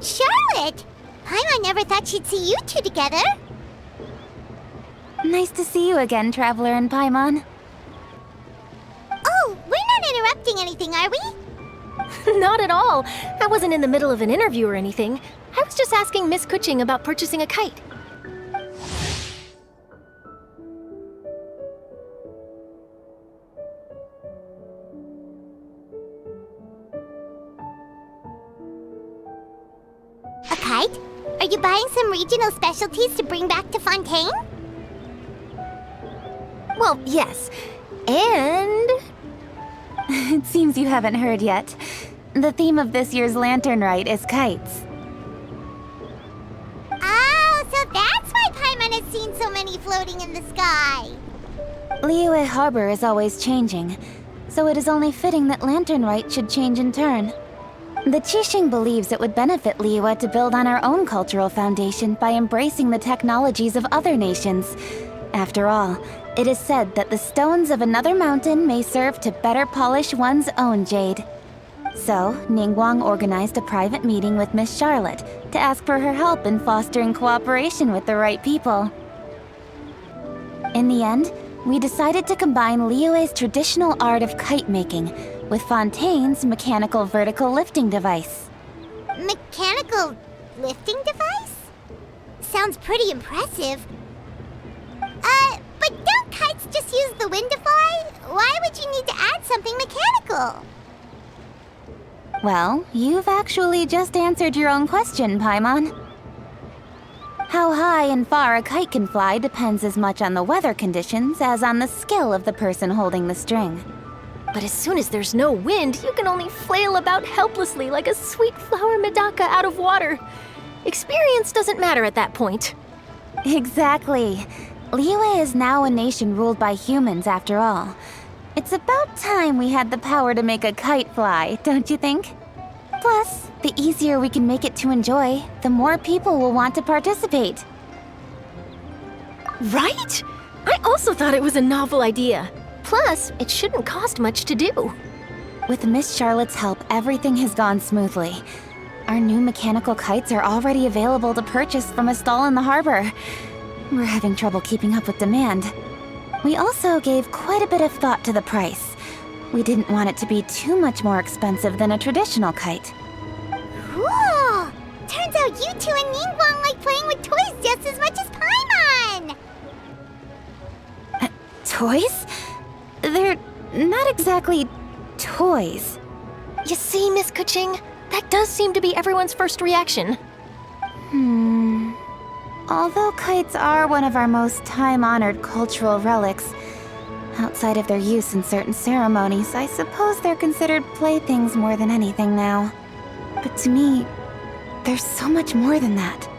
Charlotte! Paimon never thought she'd see you two together. Nice to see you again, Traveler and Paimon. Oh, we're not interrupting anything, are we? Not at all. I wasn't in the middle of an interview or anything. I was just asking Miss Kuching about purchasing a kite. A kite? Are you buying some regional specialties to bring back to Fontaine? Well, yes. And... It seems you haven't heard yet. The theme of this year's Latern Rite is kites. Oh, so that's why Paimon has seen so many floating in the sky. Liyue Harbor is always changing, so it is only fitting that Latern Rite should change in turn. The Qixing believes it would benefit Liyue to build on our own cultural foundation by embracing the technologies of other nations. After all, it is said that the stones of another mountain may serve to better polish one's own jade. So, Ningguang organized a private meeting with Miss Charlotte to ask for her help in fostering cooperation with the right people. In the end, we decided to combine Liyue's traditional art of kite making with Fontaine's mechanical vertical lifting device. Mechanical lifting device? Sounds pretty impressive. But don't kites just use the wind to fly? Why would you need to add something mechanical? Well, you've actually just answered your own question, Paimon. How high and far a kite can fly depends as much on the weather conditions as on the skill of the person holding the string. But as soon as there's no wind, you can only flail about helplessly like a sweet flower medaka out of water. Experience doesn't matter at that point. Exactly. Liyue is now a nation ruled by humans, after all. It's about time we had the power to make a kite fly, don't you think? Plus, the easier we can make it to enjoy, the more people will want to participate. Right? I also thought it was a novel idea. Plus, it shouldn't cost much to do. With Miss Charlotte's help, everything has gone smoothly. Our new mechanical kites are already available to purchase from a stall in the harbor. We're having trouble keeping up with demand. We also gave quite a bit of thought to the price. We didn't want it to be too much more expensive than a traditional kite. Cool! Turns out you two and Ningguang like playing with toys just as much as Paimon! Toys? They're not exactly toys. You see, Miss Kuching, that does seem to be everyone's first reaction. Although kites are one of our most time-honored cultural relics, outside of their use in certain ceremonies, I suppose they're considered playthings more than anything now. But to me, there's so much more than that.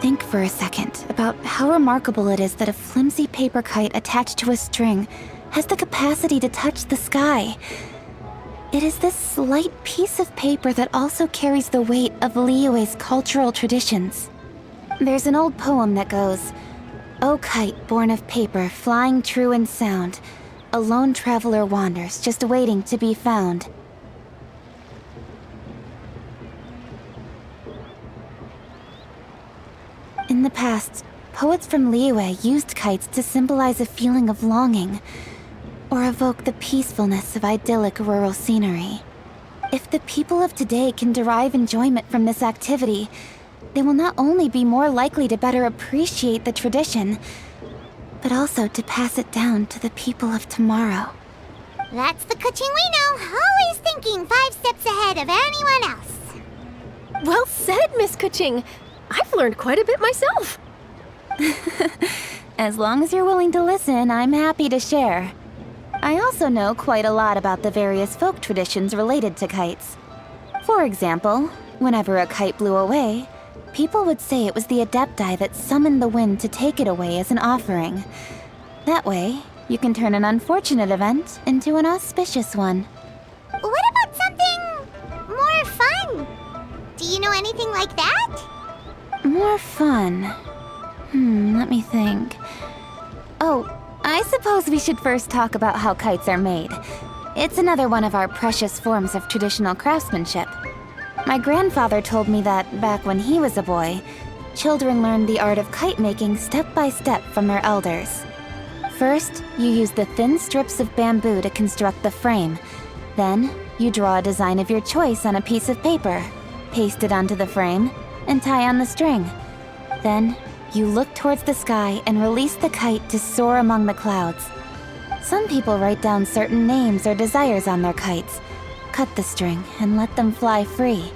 Think for a second about how remarkable it is that a flimsy paper kite attached to a string has the capacity to touch the sky. It is this slight piece of paper that also carries the weight of Liyue's cultural traditions. There's an old poem that goes, "O kite born of paper, flying true and sound, a lone traveler wanders, just waiting to be found." In the past, poets from Liyue used kites to symbolize a feeling of longing, or evoke the peacefulness of idyllic rural scenery. If the people of today can derive enjoyment from this activity, they will not only be more likely to better appreciate the tradition, but also to pass it down to the people of tomorrow. That's the Kuching we know, always thinking 5 steps ahead of anyone else. Well said, Miss Kuching. I've learned quite a bit myself. As long as you're willing to listen, I'm happy to share. I also know quite a lot about the various folk traditions related to kites. For example, whenever a kite blew away, people would say it was the Adepti that summoned the wind to take it away as an offering. That way, you can turn an unfortunate event into an auspicious one. What about something more fun? Do you know anything like that? More fun? Let me think. Oh, I suppose we should first talk about how kites are made. It's another one of our precious forms of traditional craftsmanship. My grandfather told me that back when he was a boy, children learned the art of kite making step by step from their elders. First, you use the thin strips of bamboo to construct the frame. Then, you draw a design of your choice on a piece of paper, paste it onto the frame, and tie on the string. Then, you look towards the sky and release the kite to soar among the clouds. Some people write down certain names or desires on their kites, cut the string, and let them fly free.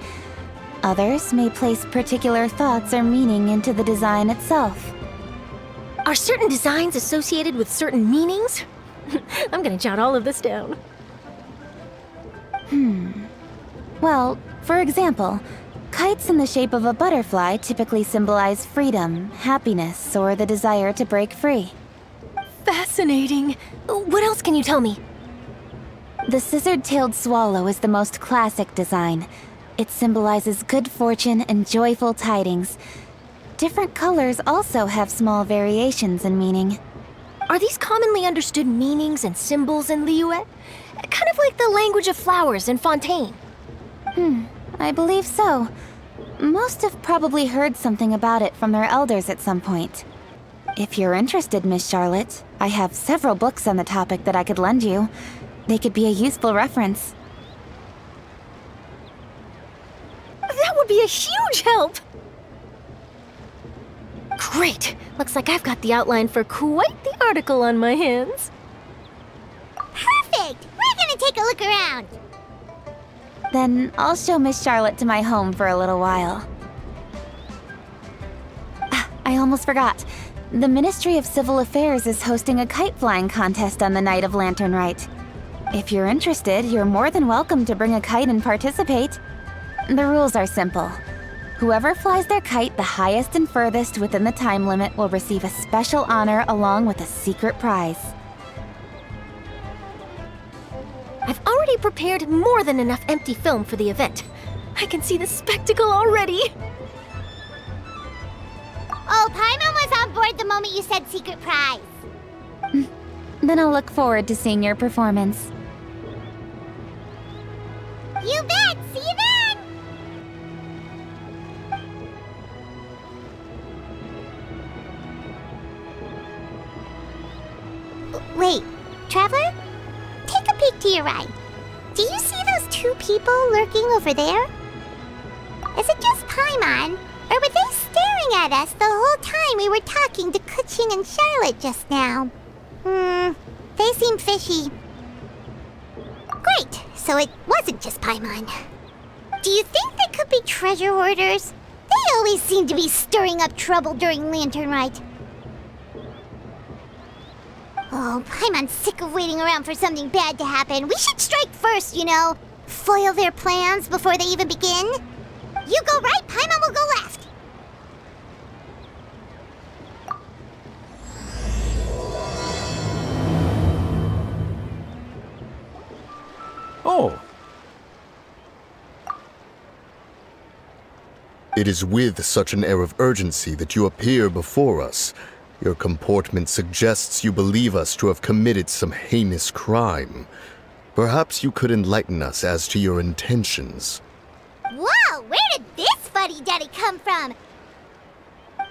Others may place particular thoughts or meaning into the design itself. Are certain designs associated with certain meanings? I'm gonna jot all of this down. Well, for example, kites in the shape of a butterfly typically symbolize freedom, happiness, or the desire to break free. Fascinating. What else can you tell me? The scissored-tailed swallow is the most classic design. It symbolizes good fortune and joyful tidings. Different colors also have small variations in meaning. Are these commonly understood meanings and symbols in Liyue? Kind of like the language of flowers in Fontaine. I believe so. Most have probably heard something about it from their elders at some point. If you're interested, Miss Charlotte, I have several books on the topic that I could lend you. They could be a useful reference. That would be a huge help! Great! Looks like I've got the outline for quite the article on my hands. Perfect! We're gonna take a look around. Then I'll show Miss Charlotte to my home for a little while. I almost forgot. The Ministry of Civil Affairs is hosting a kite flying contest on the night of Latern Rite. If you're interested, you're more than welcome to bring a kite and participate. The rules are simple. Whoever flies their kite the highest and furthest within the time limit will receive a special honor along with a secret prize. I've already prepared more than enough empty film for the event. I can see the spectacle already. Oh, Paimon was on board the moment you said secret prize. Then I'll look forward to seeing your performance. You bet! See you then! Wait, Traveler? Take a peek to your right. Do you see those two people lurking over there? Is it just Paimon? Or were they staring at us the whole time we were talking to Kuching and Charlotte just now? They seem fishy. Great, so it wasn't just Paimon. Do you think they could be treasure hoarders? They always seem to be stirring up trouble during Latern Rite. Oh, Paimon's sick of waiting around for something bad to happen. We should strike first, you know. Foil their plans before they even begin. You go right, Paimon will go left. Oh. It is with such an air of urgency that you appear before us. Your comportment suggests you believe us to have committed some heinous crime. Perhaps you could enlighten us as to your intentions. Whoa, where did this fuddy-duddy come from?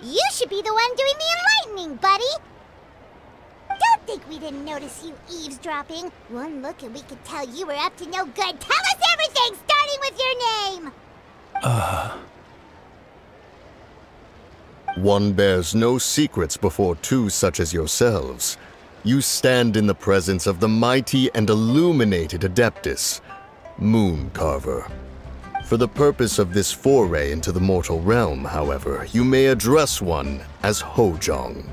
You should be the one doing the enlightening, buddy. Don't think we didn't notice you eavesdropping. One look and we could tell you were up to no good. Tell us everything, starting with your name! One bears no secrets before two such as yourselves. You stand in the presence of the mighty and illuminated Adeptus, Moon Carver. For the purpose of this foray into the mortal realm, however, you may address one as Hojong.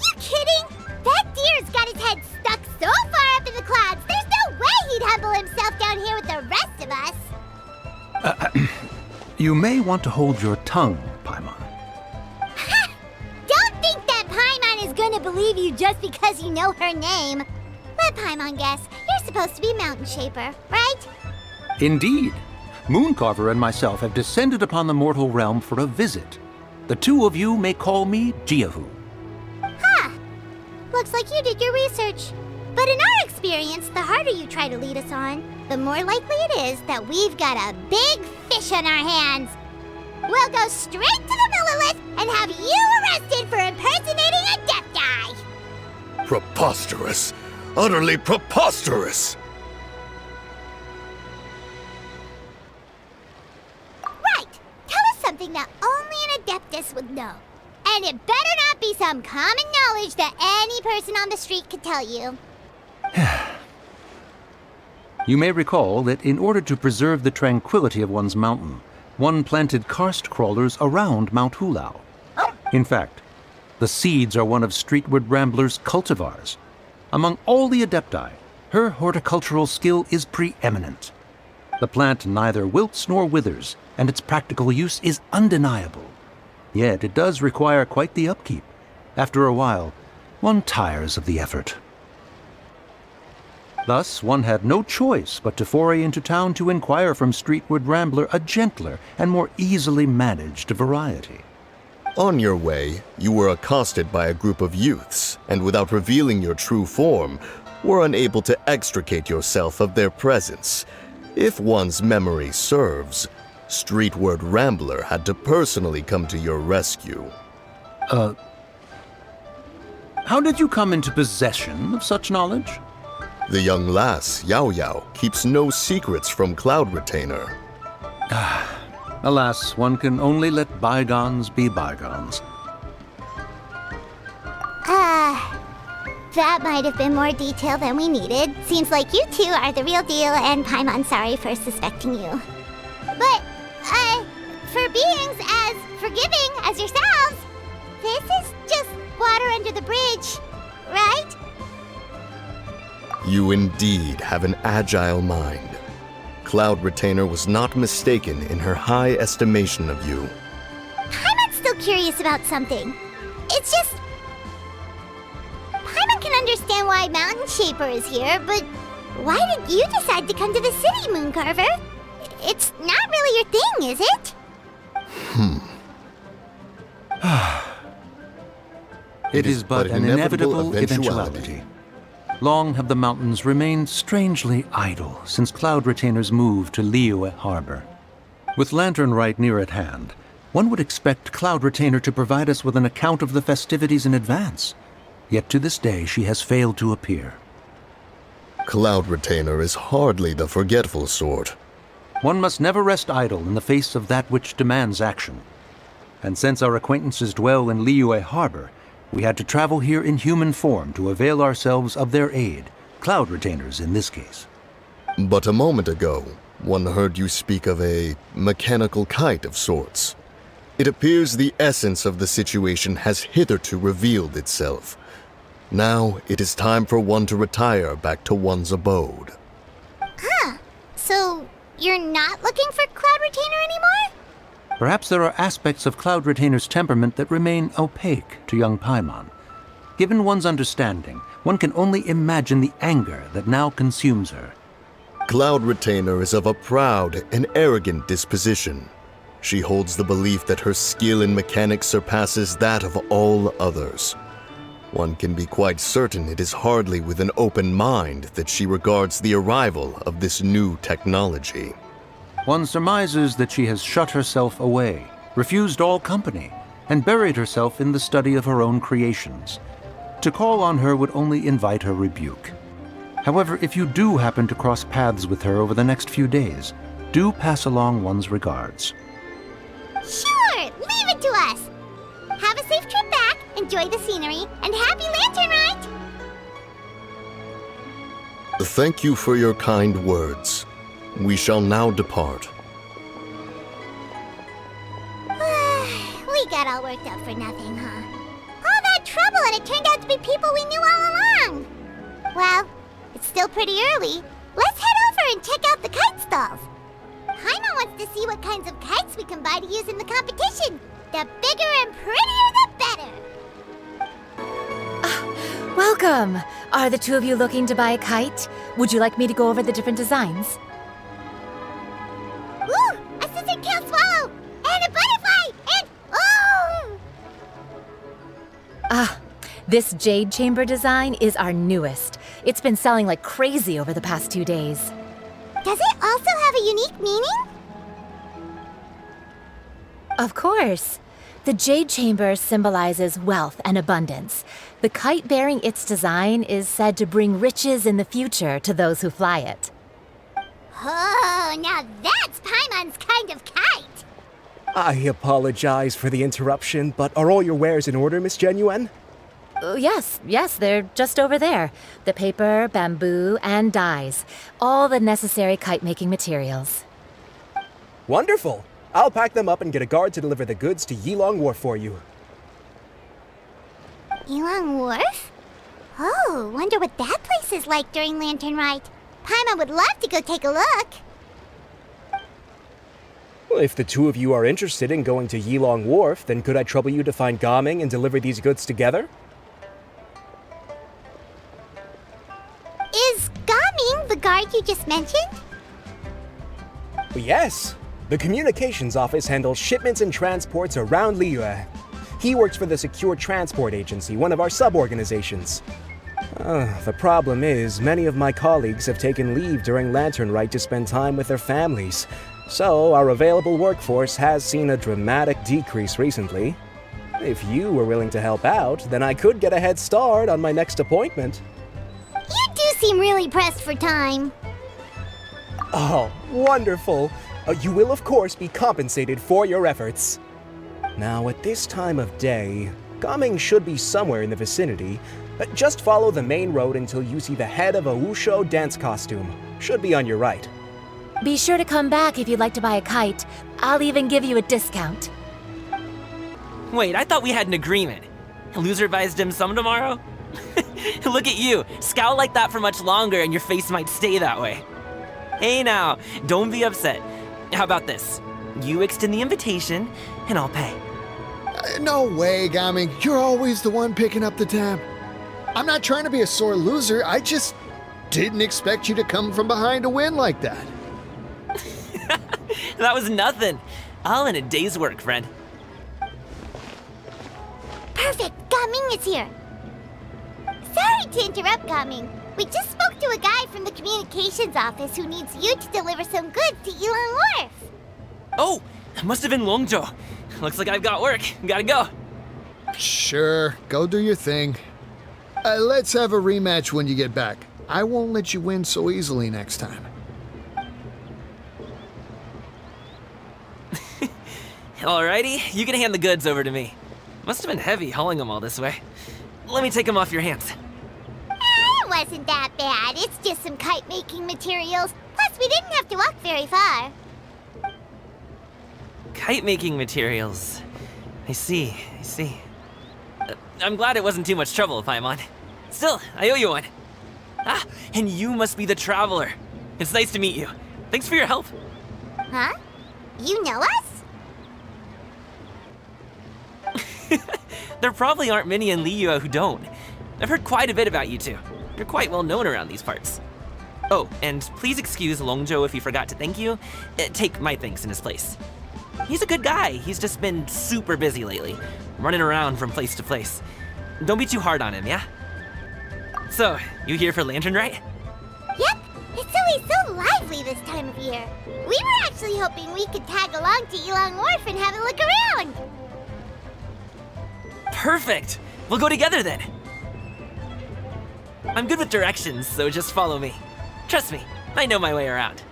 You kidding? That deer's got his head stuck so far up in the clouds, there's no way he'd humble himself down here with the rest of us. You may want to hold your tongue, Paimon. Don't think that Paimon is gonna believe you just because you know her name. Let Paimon guess. You're supposed to be Mountain Shaper, right? Indeed. Mooncarver and myself have descended upon the mortal realm for a visit. The two of you may call me Jiahu. Huh. Looks like you did your research. But in our experience, the harder you try to lead us on, the more likely it is that we've got a big fish on our hands. We'll go straight to the Lilith and have you arrested for impersonating a Adepti! Preposterous! Utterly preposterous! Right! Tell us something that only an Adeptus would know. And it better not be some common knowledge that any person on the street could tell you. You may recall that in order to preserve the tranquility of one's mountain, one planted karst crawlers around Mount Hulao. In fact, the seeds are one of Streetward Rambler's cultivars. Among all the Adepti, her horticultural skill is preeminent. The plant neither wilts nor withers, and its practical use is undeniable. Yet it does require quite the upkeep. After a while, one tires of the effort. Thus, one had no choice but to foray into town to inquire from Streetward Rambler a gentler and more easily managed variety. On your way, you were accosted by a group of youths, and without revealing your true form, were unable to extricate yourself of their presence. If one's memory serves, Streetward Rambler had to personally come to your rescue. How did you come into possession of such knowledge? The young lass, Yao Yao, keeps no secrets from Cloud Retainer. Alas, one can only let bygones be bygones. That might have been more detail than we needed. Seems like you two are the real deal, and Paimon's sorry for suspecting you. But, for beings as forgiving as yourselves, this is just water under the bridge, right? You indeed have an agile mind. Cloud Retainer was not mistaken in her high estimation of you. Paimon's still curious about something. It's just... Paimon can understand why Mountain Shaper is here, but why did you decide to come to the city, Mooncarver? It's not really your thing, is it? It is but an inevitable eventuality. Long have the mountains remained strangely idle since Cloud Retainer's move to Liyue Harbor. With Latern right near at hand, one would expect Cloud Retainer to provide us with an account of the festivities in advance. Yet to this day she has failed to appear. Cloud Retainer is hardly the forgetful sort. One must never rest idle in the face of that which demands action. And since our acquaintances dwell in Liyue Harbor, we had to travel here in human form to avail ourselves of their aid, Cloud Retainers in this case. But a moment ago, one heard you speak of a mechanical kite of sorts. It appears the essence of the situation has hitherto revealed itself. Now it is time for one to retire back to one's abode. So, you're not looking for Cloud Retainer anymore? Perhaps there are aspects of Cloud Retainer's temperament that remain opaque to young Paimon. Given one's understanding, one can only imagine the anger that now consumes her. Cloud Retainer is of a proud and arrogant disposition. She holds the belief that her skill in mechanics surpasses that of all others. One can be quite certain it is hardly with an open mind that she regards the arrival of this new technology. One surmises that she has shut herself away, refused all company, and buried herself in the study of her own creations. To call on her would only invite her rebuke. However, if you do happen to cross paths with her over the next few days, do pass along one's regards. Sure, leave it to us. Have a safe trip back, enjoy the scenery, and happy Latern Rite! Thank you for your kind words. We shall now depart. We got all worked up for nothing, huh? All that trouble and it turned out to be people we knew all along! Well, it's still pretty early. Let's head over and check out the kite stalls. Paimon wants to see what kinds of kites we can buy to use in the competition. The bigger and prettier, the better. Welcome! Are the two of you looking to buy a kite? Would you like me to go over the different designs? Ooh! A scissor-tailed swallow! And a butterfly! And... oh! This jade chamber design is our newest. It's been selling like crazy over the past 2 days. Does it also have a unique meaning? Of course. The Jade Chamber symbolizes wealth and abundance. The kite bearing its design is said to bring riches in the future to those who fly it. Oh, now that's Paimon's kind of kite! I apologize for the interruption, but are all your wares in order, Miss Genuine? Yes, they're just over there. The paper, bamboo, and dyes. All the necessary kite-making materials. Wonderful! I'll pack them up and get a guard to deliver the goods to Yilong Wharf for you. Yilong Wharf? Oh, wonder what that place is like during Lantern Rite. Paimon would love to go take a look. Well, if the two of you are interested in going to Yilong Wharf, then could I trouble you to find Gaming and deliver these goods together? Is Gaming the guard you just mentioned? Yes. The communications office handles shipments and transports around Liyue. He works for the Secure Transport Agency, one of our sub-organizations. The problem is, many of my colleagues have taken leave during Lantern Rite to spend time with their families. So, our available workforce has seen a dramatic decrease recently. If you were willing to help out, then I could get a head start on my next appointment. You do seem really pressed for time. Oh, wonderful! You will, of course, be compensated for your efforts. Now, at this time of day, Gaming should be somewhere in the vicinity. Just follow the main road until you see the head of a Wushu dance costume. Should be on your right. Be sure to come back if you'd like to buy a kite. I'll even give you a discount. Wait, I thought we had an agreement. Loser buys dim sum tomorrow? Look at you, scowl like that for much longer and your face might stay that way. Hey now, don't be upset. How about this? You extend the invitation, and I'll pay. No way, Gaming. You're always the one picking up the tab. I'm not trying to be a sore loser. I just didn't expect you to come from behind to win like that. That was nothing. All in a day's work, friend. Perfect, Gaming is here. Sorry to interrupt, Gaming. We just spoke to a guy from the communications office who needs you to deliver some goods to Yilong Wharf. Oh, it must have been Longzhou. Looks like I've got work. Gotta go. Sure, go do your thing. Let's have a rematch when you get back. I won't let you win so easily next time. Alrighty, you can hand the goods over to me. Must have been heavy hauling them all this way. Let me take them off your hands. It wasn't that bad. It's just some kite-making materials. Plus, we didn't have to walk very far. Kite-making materials. I see. I'm glad it wasn't too much trouble, Paimon. Still, I owe you one. Ah, and you must be the traveler. It's nice to meet you. Thanks for your help. Huh? You know us? There probably aren't many in Liyue who don't. I've heard quite a bit about you two. You're quite well known around these parts. Oh, and please excuse Longzhou if he forgot to thank you. Take my thanks in his place. He's a good guy. He's just been super busy lately, running around from place to place. Don't be too hard on him, yeah? So, you here for Lantern Rite? Yep. It's always so lively this time of year. We were actually hoping we could tag along to Yilong Wharf and have a look around. Perfect! We'll go together then. I'm good with directions, so just follow me. Trust me, I know my way around.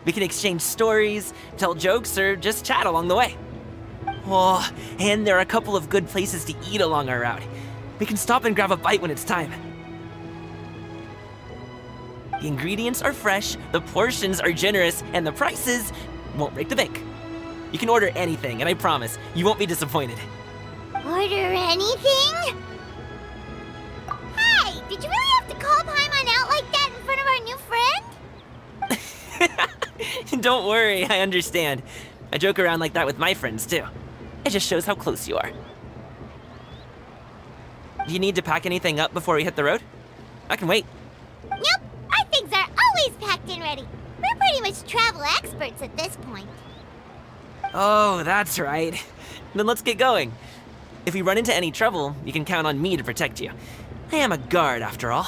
We can exchange stories, tell jokes, or just chat along the way. Oh, and there are a couple of good places to eat along our route. We can stop and grab a bite when it's time. The ingredients are fresh, the portions are generous, and the prices won't break the bank. You can order anything, and I promise, you won't be disappointed. Order anything? Hey, did you really have to call Paimon out like that in front of our new friend? Don't worry, I understand. I joke around like that with my friends, too. It just shows how close you are. Do you need to pack anything up before we hit the road? I can wait. Nope, our things are always packed and ready. We're pretty much travel experts at this point. Oh, that's right. Then let's get going. If we run into any trouble, you can count on me to protect you. I am a guard, after all.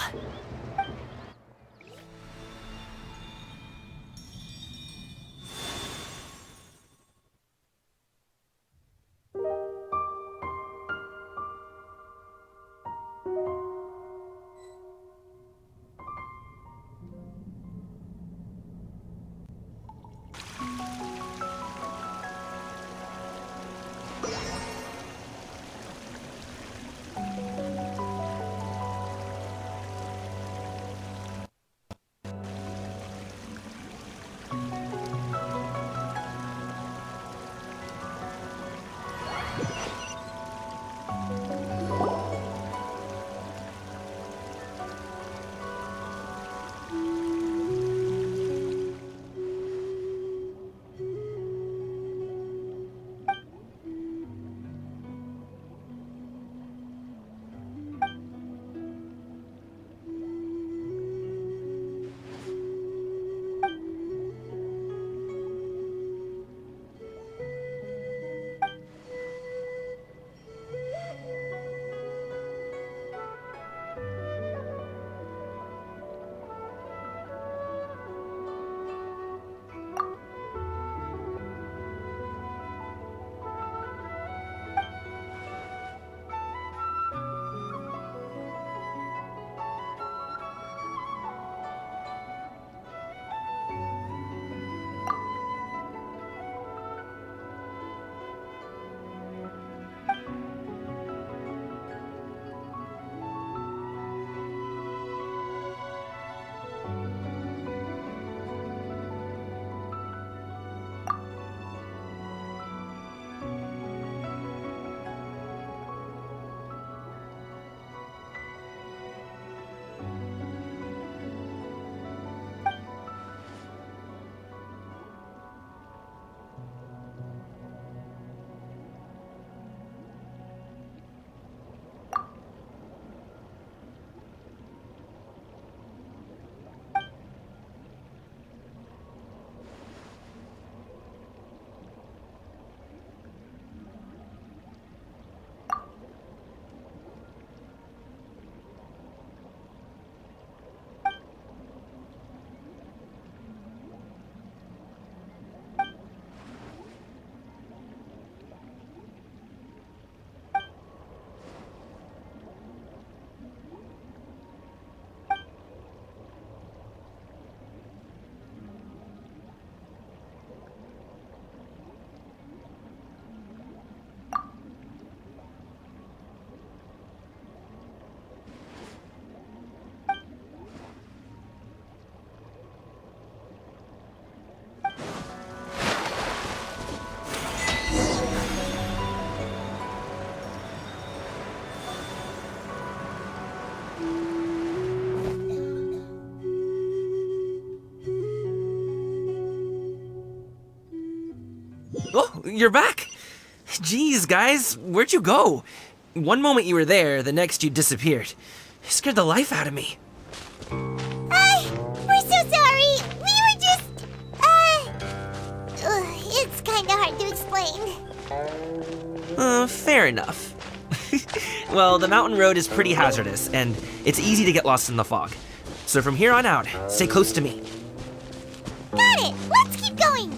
Oh, you're back. Jeez, guys, where'd you go? One moment you were there, the next you disappeared. You scared the life out of me. We're so sorry. We were just, it's kinda hard to explain. Fair enough. Well, the mountain road is pretty hazardous, and it's easy to get lost in the fog. So from here on out, stay close to me. Got it. Let's keep going.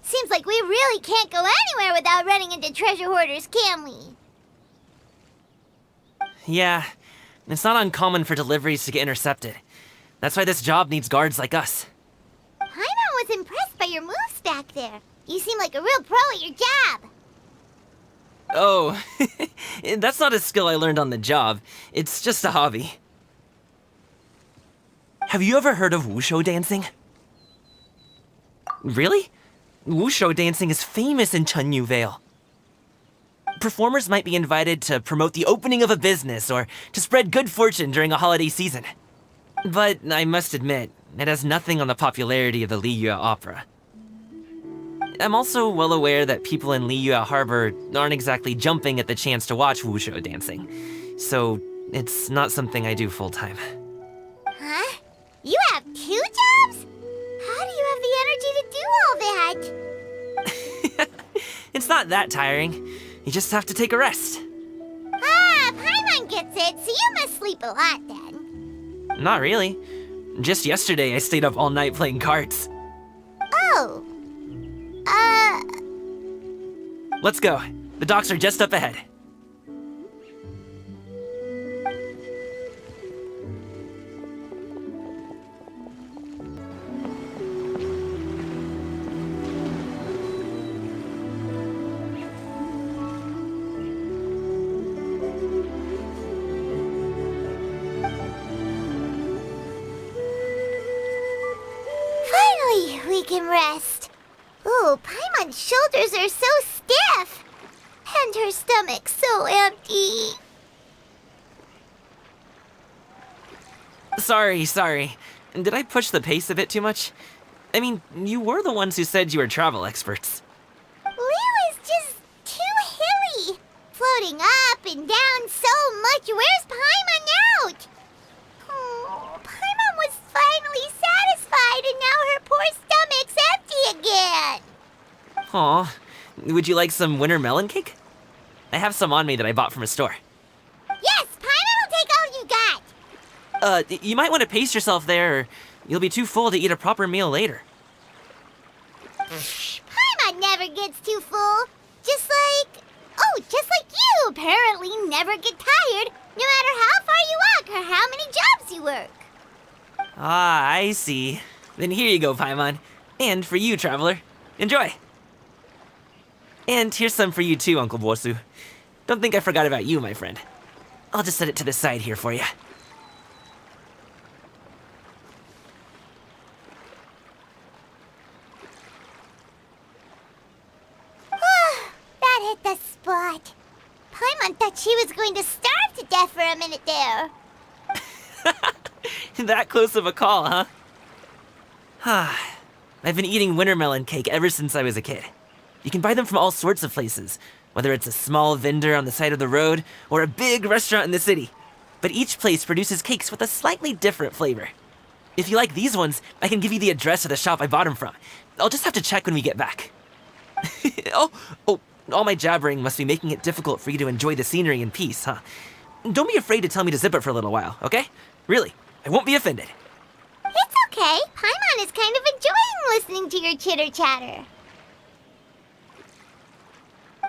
Seems like we really can't go anywhere without running into treasure hoarders, can we? Yeah, it's not uncommon for deliveries to get intercepted. That's why this job needs guards like us. Paimon was impressed by your moves back there. You seem like a real pro at your job. Oh, that's not a skill I learned on the job. It's just a hobby. Have you ever heard of wushu dancing? Really? Wushu dancing is famous in Chunyu Vale. Performers might be invited to promote the opening of a business or to spread good fortune during a holiday season. But I must admit, it has nothing on the popularity of the Liyue opera. I'm also well aware that people in Liyue Harbor aren't exactly jumping at the chance to watch wushu dancing, so it's not something I do full-time. Huh? You have 2 jobs? How do you have the energy to do all that? It's not that tiring. You just have to take a rest. Paimon gets it, so you must sleep a lot then. Not really. Just yesterday I stayed up all night playing cards. Oh. Let's go. The docks are just up ahead. Finally, we can rest. Ooh, Paimon's shoulders are so stiff. And her stomach so empty. Sorry. Did I push the pace a bit too much? I mean, you were the ones who said you were travel experts. Liu is just too hilly. Floating up and down so much. Where's Paimon out? Oh, Paimon was finally satisfied and now her poor stomach's empty again. Aw, would you like some winter melon cake? I have some on me that I bought from a store. Yes, Paimon will take all you got. You might want to pace yourself there, or you'll be too full to eat a proper meal later. Paimon never gets too full. Just like you apparently never get tired, no matter how far you walk or how many jobs you work. Ah, I see. Then here you go, Paimon. And for you, traveler. Enjoy. And here's some for you too, Uncle Bosu. Don't think I forgot about you, my friend. I'll just set it to the side here for you. That hit the spot. Paimon thought she was going to starve to death for a minute there. That close of a call, huh? I've been eating winter melon cake ever since I was a kid. You can buy them from all sorts of places, whether it's a small vendor on the side of the road or a big restaurant in the city. But each place produces cakes with a slightly different flavor. If you like these ones, I can give you the address of the shop I bought them from. I'll just have to check when we get back. Oh, all my jabbering must be making it difficult for you to enjoy the scenery in peace, huh? Don't be afraid to tell me to zip it for a little while, okay? Really, I won't be offended. It's okay. Paimon is kind of enjoying listening to your chitter-chatter.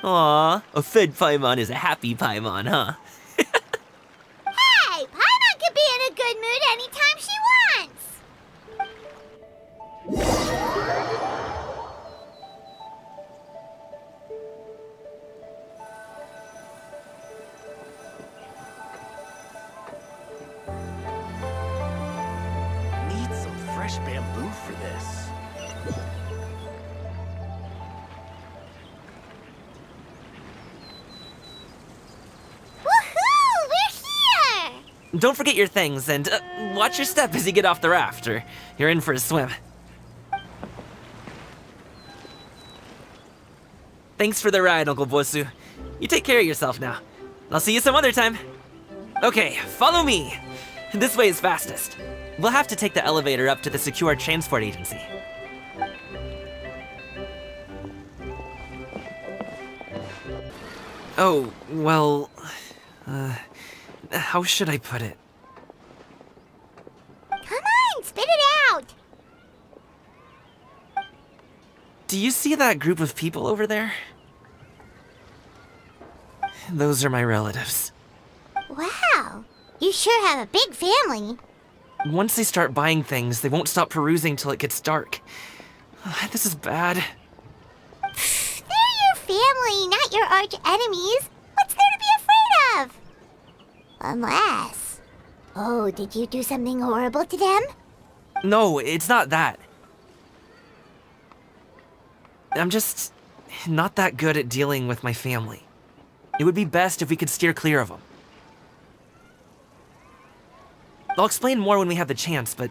Aw, a fed Paimon is a happy Paimon, huh? Hey, Paimon can be in a good mood anytime she wants. Need some fresh bamboo for this. Don't forget your things, and watch your step as you get off the raft, or you're in for a swim. Thanks for the ride, Uncle Bosu. You take care of yourself now. I'll see you some other time. Okay, follow me. This way is fastest. We'll have to take the elevator up to the secure transport agency. Oh, well... how should I put it? Come on, spit it out! Do you see that group of people over there? Those are my relatives. Wow, you sure have a big family. Once they start buying things, they won't stop perusing till it gets dark. This is bad. They're your family, not your arch enemies. What's there to be afraid of? Unless... Oh, did you do something horrible to them? No, it's not that. I'm just not that good at dealing with my family. It would be best if we could steer clear of them. I'll explain more when we have the chance, but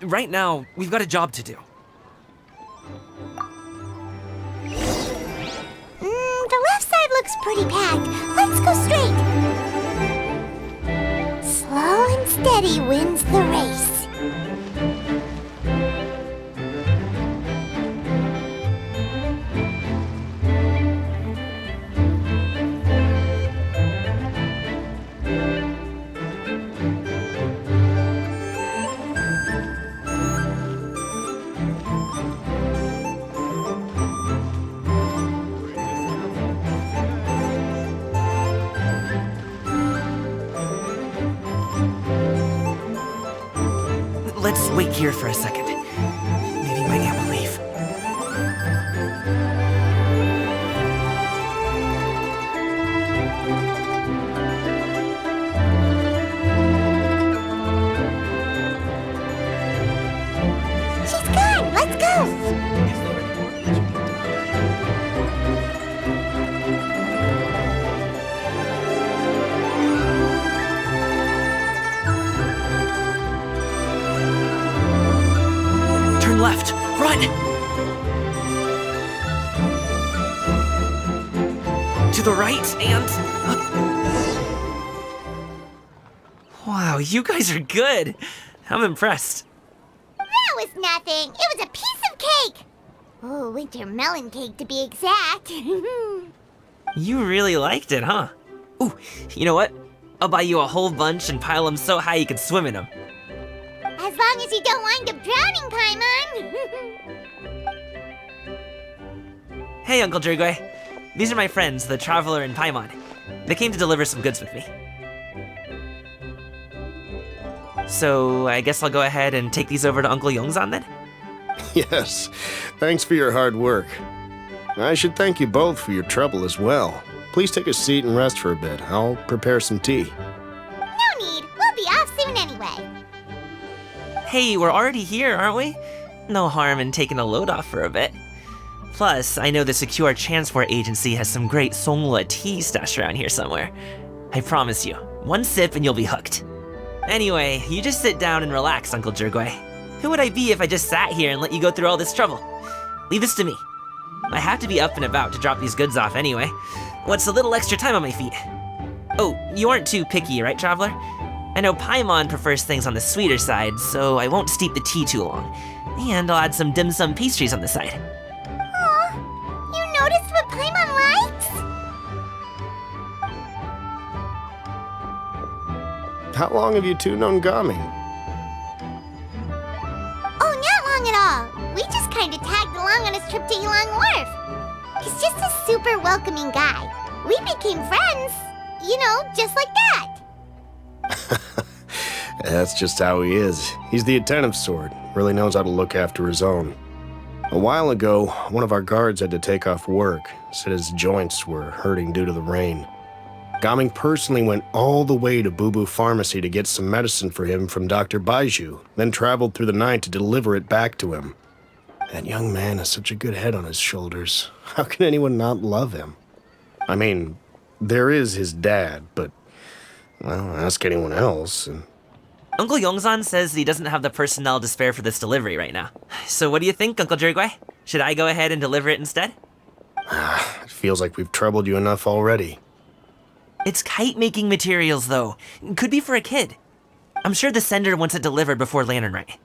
right now, we've got a job to do. The left side looks pretty packed. Let's go straight. Slow and steady wins the race. Let's wait here for a second. Maybe my aunt will leave. She's gone. Let's go. Turn left. Run! To the right and... Wow, you guys are good. I'm impressed. That was nothing. It was a piece of cake. Oh, winter melon cake to be exact. You really liked it, huh? Ooh, you know what? I'll buy you a whole bunch and pile them so high you can swim in them. As long as you don't wind up drowning, Paimon. Hey, Uncle Drugoi. These are my friends, the Traveler and Paimon. They came to deliver some goods with me. So, I guess I'll go ahead and take these over to Uncle Yongzan then? Yes, thanks for your hard work. I should thank you both for your trouble as well. Please take a seat and rest for a bit. I'll prepare some tea. No need. We'll be off soon anyway. Hey, we're already here, aren't we? No harm in taking a load off for a bit. Plus, I know the Secure Transport Agency has some great Songhua tea stashed around here somewhere. I promise you, one sip and you'll be hooked. Anyway, you just sit down and relax, Uncle Drugoi. Who would I be if I just sat here and let you go through all this trouble? Leave this to me. I have to be up and about to drop these goods off anyway. What's a little extra time on my feet? Oh, you aren't too picky, right, Traveler? I know Paimon prefers things on the sweeter side, so I won't steep the tea too long. And I'll add some dim sum pastries on the side. Aw, you noticed what Paimon likes? How long have you two known Gaming? Oh, not long at all. We just kind of tagged along on his trip to Ylang Wharf. He's just a super welcoming guy. We became friends, you know, just like that. That's just how he is. He's the attentive sort, really knows how to look after his own. A while ago, one of our guards had to take off work, said his joints were hurting due to the rain. Gaming personally went all the way to Boo Boo Pharmacy to get some medicine for him from Dr. Baiju, then traveled through the night to deliver it back to him. That young man has such a good head on his shoulders. How can anyone not love him? I mean, there is his dad, but Well, ask anyone else. Uncle Yongzan says he doesn't have the personnel to spare for this delivery right now. So what do you think, Uncle Jirgwei? Should I go ahead and deliver it instead? It feels like we've troubled you enough already. It's kite-making materials, though. Could be for a kid. I'm sure the sender wants it delivered before Latern Rite.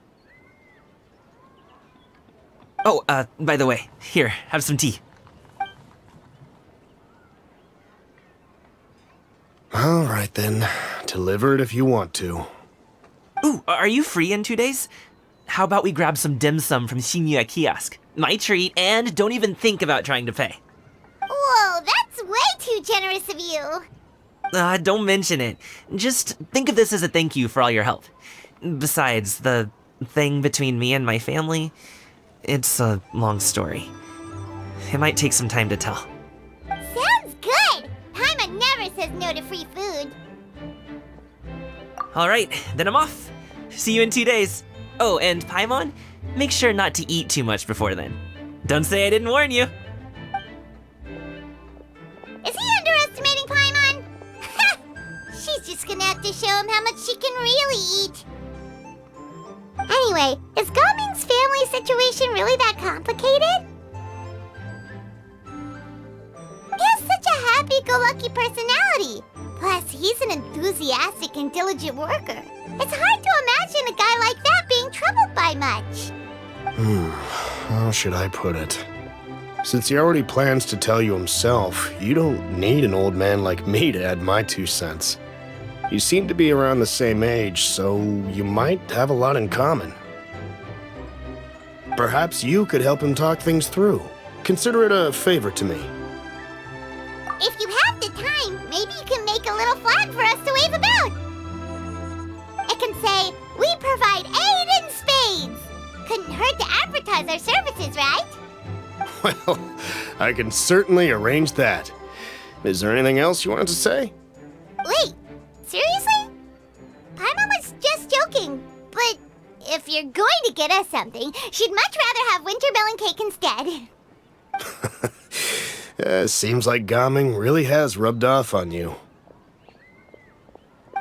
Oh, by the way, here, have some tea. All right then. Deliver it if you want to. Ooh, are you free in 2 days? How about we grab some dim sum from Shinya Kiosk? My treat, and don't even think about trying to pay. Whoa, that's way too generous of you. Don't mention it. Just think of this as a thank you for all your help. Besides, the thing between me and my family, it's a long story. It might take some time to tell. Sounds good. Paimon never says no to free food. Alright, then I'm off. See you in 2 days. Oh, and Paimon, make sure not to eat too much before then. Don't say I didn't warn you. Is he underestimating Paimon? She's just gonna have to show him how much she can really eat. Anyway, is Gaming's family situation really that complicated? He has such a happy-go-lucky personality. Plus, he's an enthusiastic and diligent worker. It's hard to imagine a guy like that being troubled by much. How should I put it? Since he already plans to tell you himself, you don't need an old man like me to add my 2 cents. You seem to be around the same age, so you might have a lot in common. Perhaps you could help him talk things through. Consider it a favor to me. If you have the time, maybe you can make a little flag for us to wave about. It can say, "We provide aid in spades." Couldn't hurt to advertise our services, right? Well, I can certainly arrange that. Is there anything else you wanted to say? Wait, seriously? Paimon was just joking, but if you're going to get us something, she'd much rather have winter melon cake instead. Seems like Gaming really has rubbed off on you.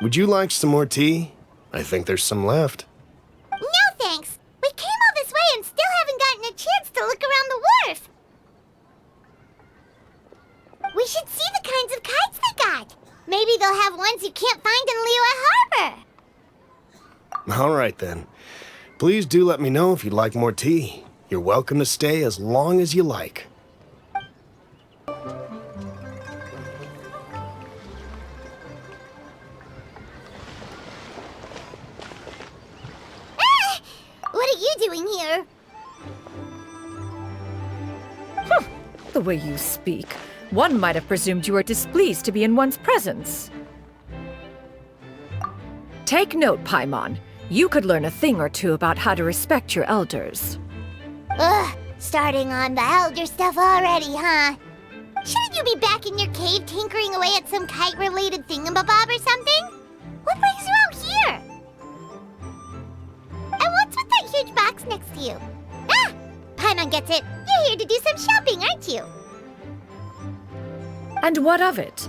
Would you like some more tea? I think there's some left. No thanks. We came all this way and still haven't gotten a chance to look around the wharf. We should see the kinds of kites they got. Maybe they'll have ones you can't find in Liyue Harbor. All right then. Please do let me know if you'd like more tea. You're welcome to stay as long as you like. What are you doing here? The way you speak, one might have presumed you were displeased to be in one's presence. Take note, Paimon. You could learn a thing or two about how to respect your elders. Ugh, starting on the elder stuff already, huh? Shouldn't you be back in your cave tinkering away at some kite-related thingamabob or something? What brings you out here? And what's with that huge box next to you? Ah! Paimon gets it. You're here to do some shopping, aren't you? And what of it?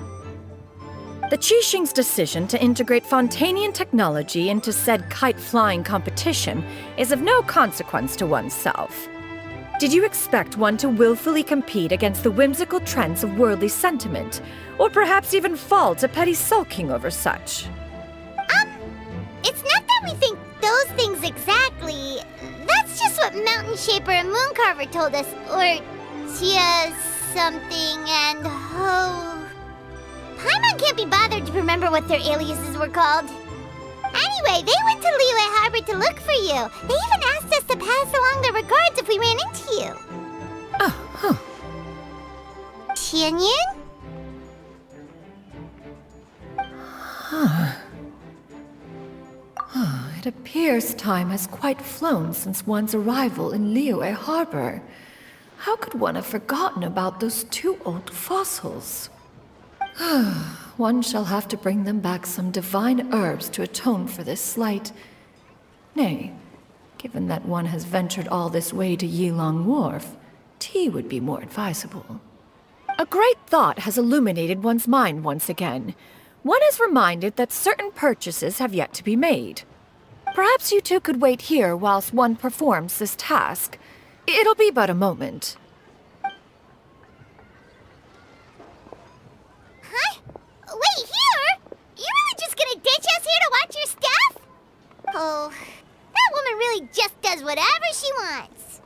The Qixing's decision to integrate Fontanian technology into said kite-flying competition is of no consequence to oneself. Did you expect one to willfully compete against the whimsical trends of worldly sentiment, or perhaps even fall to petty sulking over such? It's not that we think those things exactly. That's just what Mountain Shaper and Moon Carver told us. Or Tia something and Ho. Paimon can't be bothered to remember what their aliases were called. Anyway, they went to Liyue Harbor to look for you. They even asked us to pass along their regards if we ran into you. Oh, huh. Tianyun? It appears time has quite flown since one's arrival in Liyue Harbor. How could one have forgotten about those 2 old fossils? One shall have to bring them back some divine herbs to atone for this slight. Nay, given that one has ventured all this way to Yilong Wharf, tea would be more advisable. A great thought has illuminated one's mind once again. one is reminded that certain purchases have yet to be made. Perhaps you two could wait here whilst one performs this task. It'll be but a moment. Huh? Wait, here? You really just gonna ditch us here to watch your stuff? Oh, that woman really just does whatever she wants.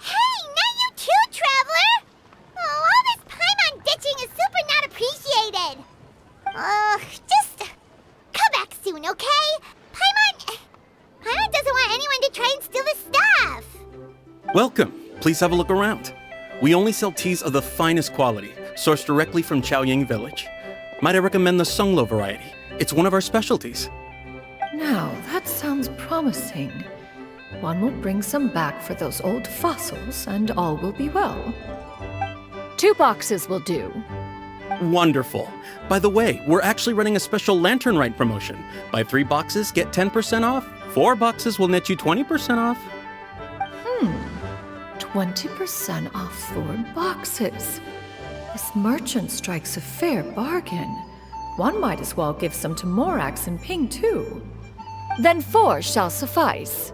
Hey, not you too, Traveler! Oh, all this Paimon ditching is super not appreciated. Just come back soon, okay? Paimon doesn't want anyone to try and steal his stuff. Welcome. Please have a look around. We only sell teas of the finest quality, sourced directly from Chaoying Village. Might I recommend the Sunglo variety? It's one of our specialties. Now, that sounds promising. One will bring some back for those old fossils, and all will be well. 2 boxes will do. Wonderful. By the way, we're actually running a special Latern Rite promotion. Buy 3 boxes, get 10% off. 4 boxes will net you 20% off. 20% off 4 boxes. This merchant strikes a fair bargain. One might as well give some to Morax and Ping too. Then 4 shall suffice.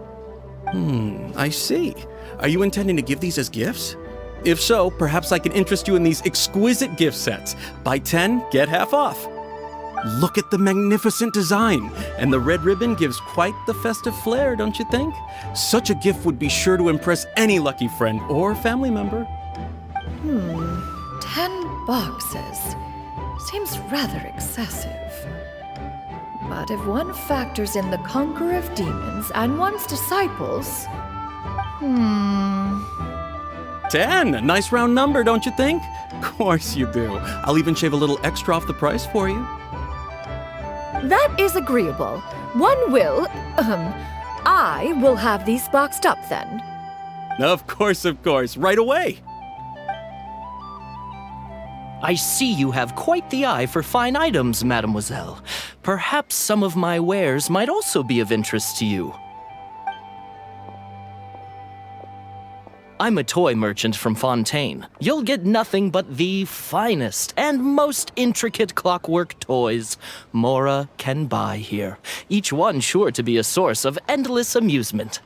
I see. Are you intending to give these as gifts? If so, perhaps I can interest you in these exquisite gift sets. Buy 10, get half off. Look at the magnificent design, and the red ribbon gives quite the festive flair, don't you think? Such a gift would be sure to impress any lucky friend or family member. 10 boxes. Seems rather excessive. But if one factors in the conqueror of demons and one's disciples... 10! A nice round number, don't you think? Of course you do. I'll even shave a little extra off the price for you. That is agreeable. One will... I will have these boxed up then. Of course, right away. I see you have quite the eye for fine items, mademoiselle. Perhaps some of my wares might also be of interest to you. I'm a toy merchant from Fontaine. You'll get nothing but the finest and most intricate clockwork toys Mora can buy here, each one sure to be a source of endless amusement.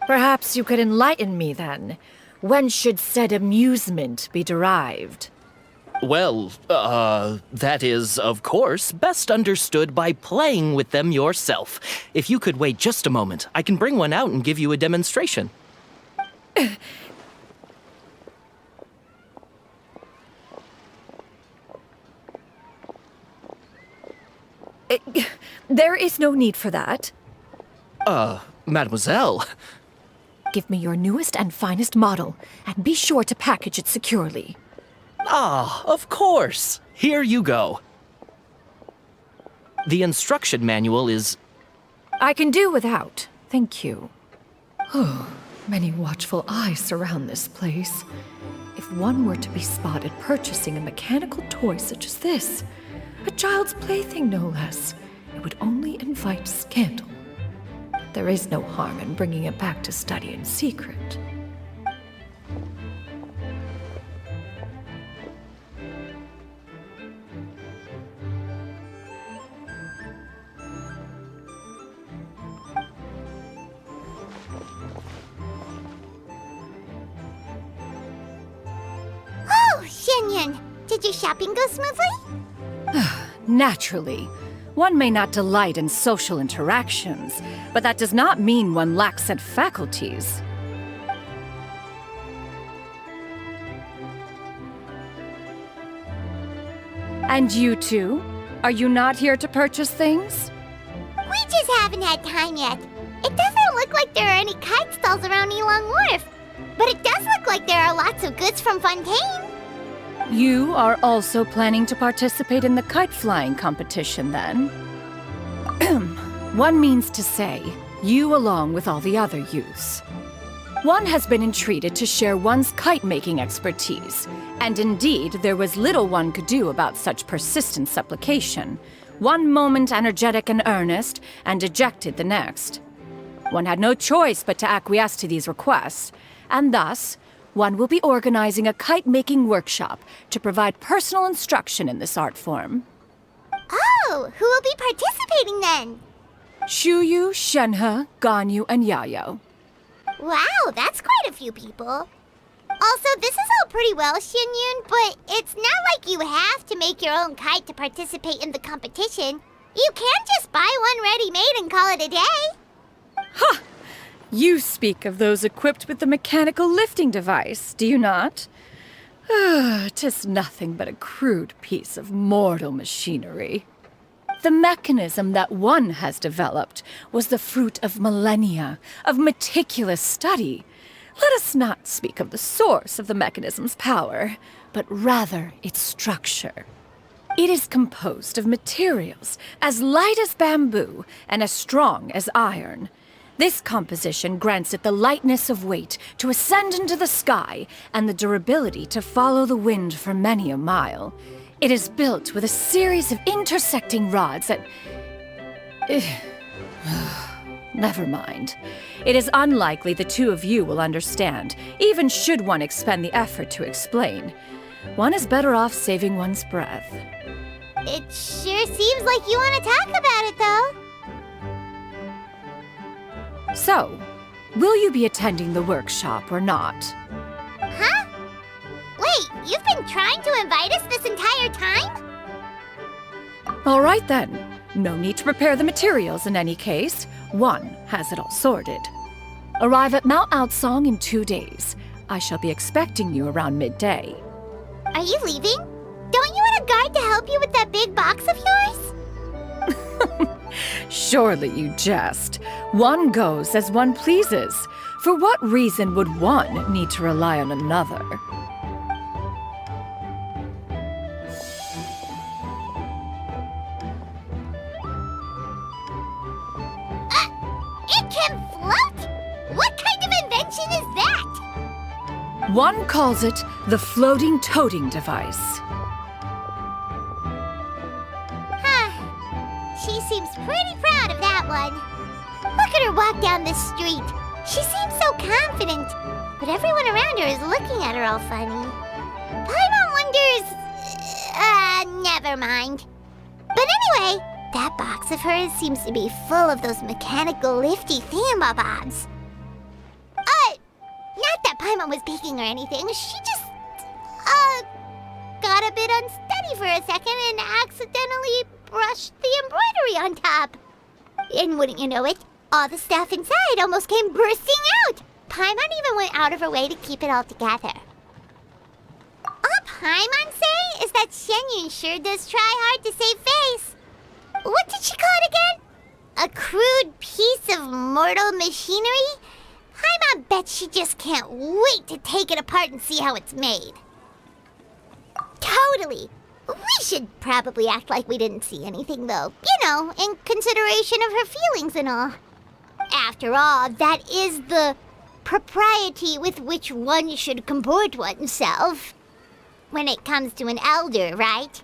Perhaps you could enlighten me then. When should said amusement be derived? Well, that is, of course, best understood by playing with them yourself. If you could wait just a moment, I can bring one out and give you a demonstration. There is no need for that. Mademoiselle. Give me your newest and finest model, and be sure to package it securely. Ah, of course. Here you go. The instruction manual is... I can do without, thank you. Many watchful eyes surround this place. If one were to be spotted purchasing a mechanical toy such as this, a child's plaything no less, it would only invite scandal. But there is no harm in bringing it back to study in secret. Did your shopping go smoothly? Naturally. One may not delight in social interactions, but that does not mean one lacks said faculties. And you two? Are you not here to purchase things? We just haven't had time yet. It doesn't look like there are any kite stalls around Elong Wharf, but it does look like there are lots of goods from Fontaine. You are also planning to participate in the kite flying competition, then? One means to say, you along with all the other youths. One has been entreated to share one's kite-making expertise, and indeed there was little one could do about such persistent supplication. One moment energetic and earnest, and dejected the next. One had no choice but to acquiesce to these requests, and thus, one will be organizing a kite-making workshop to provide personal instruction in this art form. Oh, who will be participating then? Shuyu, Shenhe, Ganyu, and Yayo. Wow, that's quite a few people. Also, this is all pretty well, Xinyun, but it's not like you have to make your own kite to participate in the competition. You can just buy one ready-made and call it a day. Ha! You speak of those equipped with the mechanical lifting device, do you not? 'Tis nothing but a crude piece of mortal machinery. The mechanism that one has developed was the fruit of millennia of meticulous study. Let us not speak of the source of the mechanism's power, but rather its structure. It is composed of materials as light as bamboo and as strong as iron. This composition grants it the lightness of weight to ascend into the sky and the durability to follow the wind for many a mile. It is built with a series of intersecting rods that... Never mind. It is unlikely the two of you will understand, even should one expend the effort to explain. One is better off saving one's breath. It sure seems like you want to talk about it, though. So, will you be attending the workshop or not? Huh? Wait, you've been trying to invite us this entire time? All right then. No need to prepare the materials in any case. One has it all sorted. Arrive at Mount Outsong in 2 days. I shall be expecting you around midday. Are you leaving? Don't you want a guard to help you with that big box of yours? Surely you jest. One goes as one pleases. For what reason would one need to rely on another? It can float? What kind of invention is that? One calls it the floating toting device. She seems pretty proud of that one. Look at her walk down the street. She seems so confident, but everyone around her is looking at her all funny. Paimon wonders... never mind. But anyway, that box of hers seems to be full of those mechanical lifty thingamabobs. Not that Paimon was peeking or anything. She just... got a bit unsteady for a second and accidentally brushed the embroidery on top. And wouldn't you know it, all the stuff inside almost came bursting out. Paimon even went out of her way to keep it all together. All Paimon say is that Xinyun sure does try hard to save face. What did she call it again? A crude piece of mortal machinery? Paimon bet she just can't wait to take it apart and see how it's made. Totally. We should probably act like we didn't see anything, though. You know, in consideration of her feelings and all. After all, that is the propriety with which one should comport oneself. When it comes to an elder, right?